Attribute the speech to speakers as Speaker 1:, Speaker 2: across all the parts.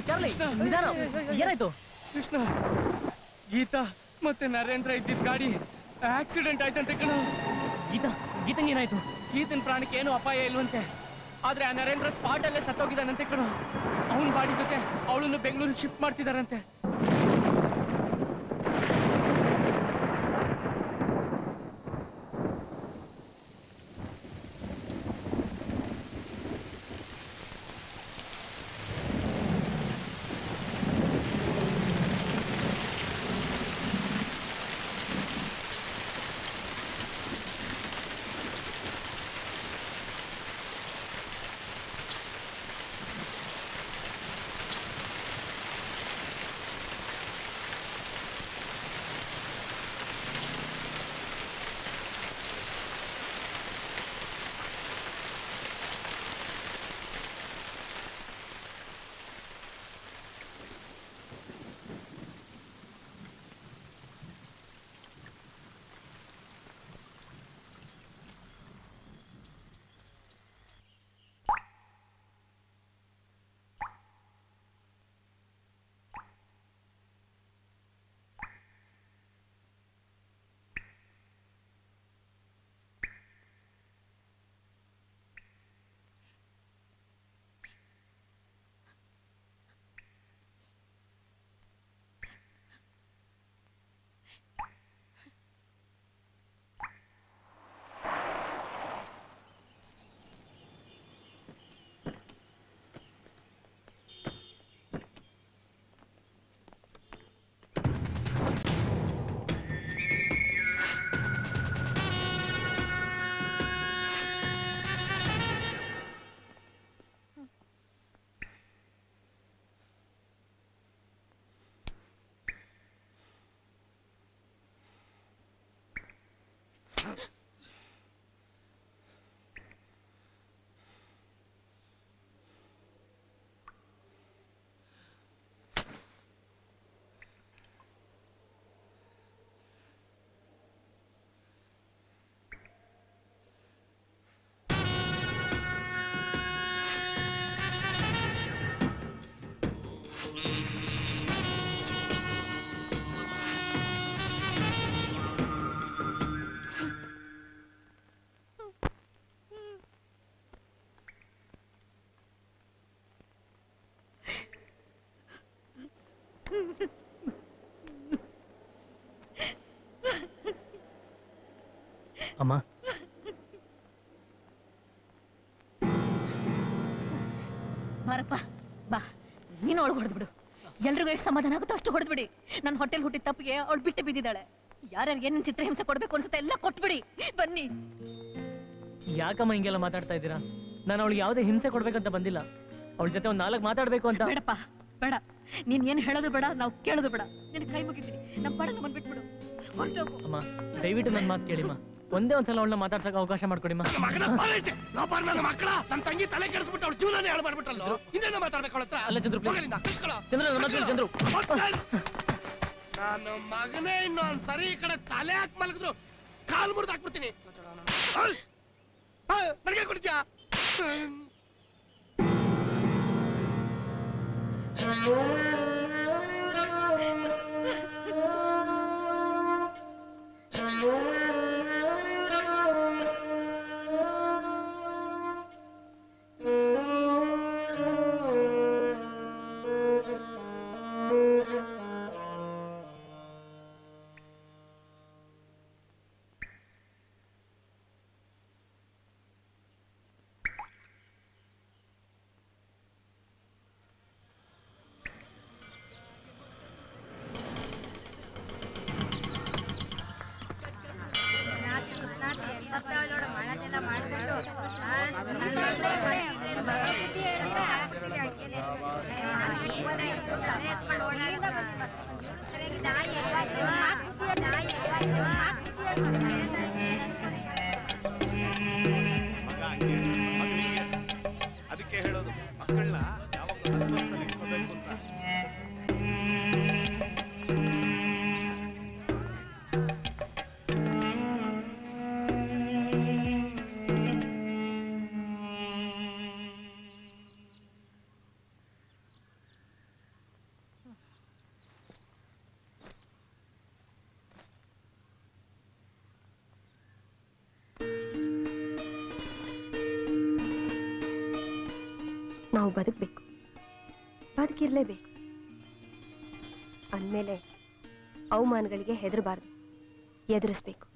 Speaker 1: Charlie ನಿಧಾನ, ಏನಾಯ್ತು?
Speaker 2: ಕೃಷ್ಣ, ಗೀತಾ ಮತ್ತೆ ನರೇಂದ್ರ ಇದ್ದಿದ್ದ ಗಾಡಿ ಆಕ್ಸಿಡೆಂಟ್ ಆಯ್ತಂತೆ ಕಣ.
Speaker 1: ಗೀತಂಗೆ ಏನಾಯ್ತು?
Speaker 2: ಗೀತನ್ ಪ್ರಾಣಕ್ಕೆ ಏನು ಅಪಾಯ ಇಲ್ವಂತೆ, ಆದ್ರೆ ಆ ನರೇಂದ್ರ ಸ್ಪಾಟ್ ಅಲ್ಲೇ ಸತ್ತೋಗಿದ್ದಾನಂತೆ ಕಣ. ಅವನ್ ಬಾಡಿ ಜೊತೆ ಅವಳನ್ನು ಬೆಂಗಳೂರಿಗೆ ಶಿಫ್ಟ್ ಮಾಡ್ತಿದಾರಂತೆ.
Speaker 1: ಅಮ್ಮ,
Speaker 3: ಬಾರಪ್ಪ ಬಾ, ನೀನು ಅವಳು ಹೊಡೆದ್ಬಿಡು. ಎಲ್ರಿಗೂ ಎಷ್ಟು ಸಮಾಧಾನ ಆಗುತ್ತೋ ಅಷ್ಟು ಹೊಡೆದ್ಬಿಡಿ. ನನ್ನ ಹೊಟ್ಟೆಲ್ ಹುಟ್ಟಿದ ತಪ್ಪಿಗೆ ಅವಳು ಬಿಟ್ಟು ಬಿದ್ದಿದ್ದಾಳೆ. ಯಾರ್ಯಾರಿಗೆ ಏನೇನು ಚಿತ್ರಹಿಂಸೆ ಕೊಡ್ಬೇಕು ಅನ್ಸುತ್ತೆ ಎಲ್ಲ ಕೊಟ್ಬಿಡಿ. ಬನ್ನಿ.
Speaker 1: ಯಾಕಮ್ಮ ಹಿಂಗೆಲ್ಲ ಮಾತಾಡ್ತಾ ಇದ್ದೀರಾ? ನಾನು ಅವಳಿಗೆ ಯಾವುದೇ ಹಿಂಸೆ ಕೊಡ್ಬೇಕಂತ ಬಂದಿಲ್ಲ. ಅವಳ ಜೊತೆ ಒಂದು 4 ಮಾತಾಡ್ಬೇಕು ಅಂತ.
Speaker 3: ಬೇಡಪ್ಪ ಬೇಡ, ನೀನ್ ಏನ್ ಹೇಳೋದು ಬೇಡ, ನಾವು ಕೇಳೋದು ಬೇಡ. ನಿನ್ ಕೈ ಮುಗಿತೀನಿ, ನಮ್ಮ ಪಡಗ ಬಂದ್ಬಿಟ್ಬಿಡು. ಹೊರಟೋಗು.
Speaker 1: ಅಮ್ಮ ದಯವಿಟ್ಟು ನನ್ನ ಮಾತು ಕೇಳಿಮ್ಮ. ಒಂದೇ ಒಂದ್ಸಲ ಅವಳನ್ನ ಮಾತಾಡ್ಸಕ್ ಅವಕಾಶ ಮಾಡ್ಕೊಡಿಮ್ಮ.
Speaker 4: ನನ್ನ ತಂಗಿ ತಲೆ ಕೆಡಿಸ್ಬಿಟ್ಟು ಅವಳು ಜೀವನನೇ ಹಾಳು ಮಾಡ್ಬಿಟ್ಟಲ್ಲ. ಇನ್ನೇನು ಮಾತಾಡ್ಬೇಕು ಅವಳ ಹತ್ರ?
Speaker 1: ಅಲ್ಲ ಚಂದ್ರು, ಚಂದ್ರು
Speaker 4: ನಾನು ಮಗನೇ ಇನ್ನೊಂದ್ ಸರಿ ಈ ಕಡೆ ತಲೆ ಹಾಕಿ ಮಲಗಿದ್ರು ಕಾಲ್ ಮುರಿದು ಹಾಕ್ಬಿಡ್ತೀನಿ. ನನಗೆ ಕೊಡ್ತೀಯಾ?
Speaker 5: ಅದಕ್ಕೆ ಹೇಳೋದು ಮಕ್ಕಳನ್ನ ಯಾವಾಗಲೂ ಅನುಭವದಲ್ಲಿ ಇಟ್ಕೋಬೇಕು ಅಂತ.
Speaker 6: ನಾವು ಬದುಕಬೇಕು, ಬದುಕಿರ್ಲೇಬೇಕು. ಅಂದಮೇಲೆ ಅವಮಾನಗಳಿಗೆ ಹೆದರಬಾರ್ದು, ಎದುರಿಸ್ಬೇಕು.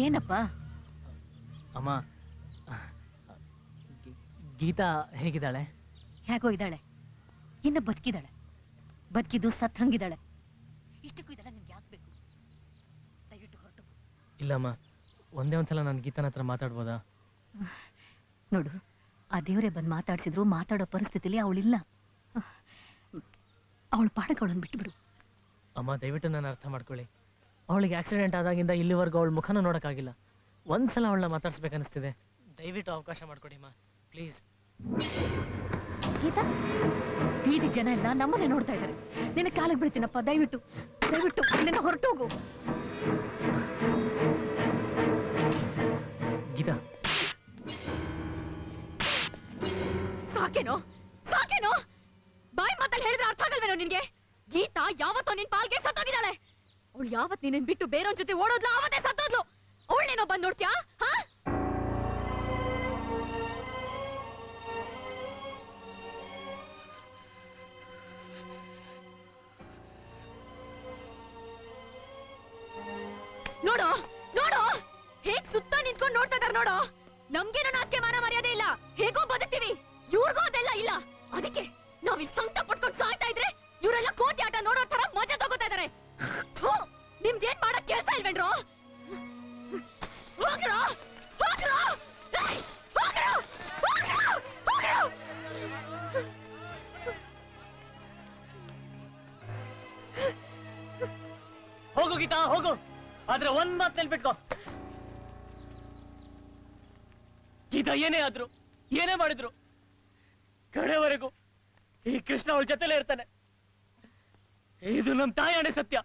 Speaker 3: ಏನಪ್ಪ?
Speaker 1: ಅಮ್ಮ, ಗೀತಾ ಹೇಗಿದ್ದಾಳೆ?
Speaker 3: ಹೇಗೋ ಇದ್ದಾಳೆ, ಇನ್ನು ಬದುಕಿದ್ದಾಳೆ. ಬದುಕಿದ್ದು ಸತ್ ಹಂಗಿದ್ದಾಳೆ. ಇಷ್ಟಕ್ಕೂ ಇದೆಲ್ಲ ನಿಮ್ಗೆ ಯಾಕೆ ಬೇಕು? ದಯವಿಟ್ಟು ಹೊರಟು.
Speaker 1: ಇಲ್ಲಮ್ಮ, ಒಂದೇ ಒಂದ್ಸಲ ನಾನು ಗೀತನ ಹತ್ರ ಮಾತಾಡ್ಬೋದಾ?
Speaker 3: ನೋಡು, ಆ ದೇವರೇ ಬಂದು ಮಾತಾಡ್ಸಿದ್ರು ಮಾತಾಡೋ ಪರಿಸ್ಥಿತಿಲಿ ಅವಳಿಲ್ಲ. ಅವಳ ಪಾಡಕ್ಕೆ ಅವಳನ್ನು ಬಿಟ್ಟುಬಿಡು.
Speaker 1: ಅಮ್ಮ, ದಯವಿಟ್ಟು ನಾನು ಅರ್ಥ ಮಾಡ್ಕೊಳ್ಳಿ. ಅವಳಿಗೆ ಆಕ್ಸಿಡೆಂಟ್ ಆದಾಗಿಂದ ಇಲ್ಲಿವರೆಗೂ ಅವಳ ಮುಖನೂ ನೋಡೋಕ್ಕಾಗಿಲ್ಲ. ಒಂದ್ಸಲ ಅವಳನ್ನ ಮಾತಾಡ್ಸ್ಬೇಕನ್ನಿಸ್ತಿದೆ. ದಯವಿಟ್ಟು ಅವಕಾಶ ಮಾಡ್ಕೊಡಿ ಅಮ್ಮ, ಪ್ಲೀಸ್.
Speaker 3: ಗೀತಾ, ಬೀದಿ ಜನ ಎಲ್ಲ ನಮ್ಮನ್ನೇ ನೋಡ್ತಾ ಇದ್ದಾರೆ. ನಿನ್ನ ಕಾಲಿಗೆ ಬಿಡ್ತೀನಪ್ಪ, ದಯವಿಟ್ಟು ದಯವಿಟ್ಟು ನಿನ್ನ ಹೊರಟೋಗು.
Speaker 1: ಗೀತಾ,
Speaker 3: ಸಾಕೇನೋ ಸಾಕೇನೋ? ಬಾಯಿ ಮಾತಲ್ಲಿ ಹೇಳಿದ್ರೆ ಅರ್ಥ ಆಗಲ್ವೇನೋ ನಿನ್ಗೆ? ಗೀತಾ ಯಾವತ್ತೋ ನಿನ್ ಪಾಲ್ಗೆ ಸತ್ತೋಗಿದ್ದಾಳೆ. ಅವಳು ಯಾವತ್ ನಿನ್ನ ಬಿಟ್ಟು ಬೇರೊಂದ್ ಜೊತೆ ಓಡೋದ್ಲು, ಆವತ್ತೇ ಸತ್ತೋದ್ಲು. ಅವಳೇನೋ ಬಂದ್ ನೋಡ್ತೀಯಾ? ನೋಡು ನೋಡು, ಹೇಗ್ ಸುತ್ತ ನಿಂತ್ಕೊಂಡು ನೋಡ್ತಾ ಇದಾರೆ ನೋಡು. ನಮ್ಗೇನೋ ನಾಚಿಕೆ ಮಾನ ಮರ್ಯಾದೆ ಇಲ್ಲ, ಹೇಗೋ ಬದುಕ್ತೀವಿ. ಇವ್ರಿಗೂ ಅದೆಲ್ಲ ಇಲ್ಲ. ಅದಕ್ಕೆ ನಾವಿಲ್ಲಿ ಸಂಕಟ ಪಟ್ಕೊಂಡು ಸಾಯ್ತಾ ಇದ್ರೆ ಇವರೆಲ್ಲ ಕೋತಿ ಆಟ ನೋಡೋ ತರ ಮಜಾ ತಗೋತಾ ಇದಾರೆ. ನಿಮ್ಗೇನ್ ಮಾಡಕ್ ಕೆಲ್ಸ ಇಲ್ವೇನ್ರೋ? ಹೋಗ್ರೋ ಹೋಗ್ರೋ ಹೋಗ್ರೋ ಹೋಗ್ರೋ ಹೋಗ್ರೋ.
Speaker 1: ಹೋಗು ಗೀತಾ, ಹೋಗು. ಆದ್ರೆ ಒಂದ್ ಮಾತು ನೆನ್ಪಿಟ್ಕೋ, ಗೀತಾ ಏನೇ ಆದ್ರು, ಏನೇ ಮಾಡಿದ್ರು, ಕಡೆವರೆಗೂ ಈ ಕೃಷ್ಣ ಅವಳ ಜೊತೆಲೇ ಇರ್ತಾನೆ. ಇದು ನಮ್ ತಾಯಾಣೆ ಸತ್ಯ.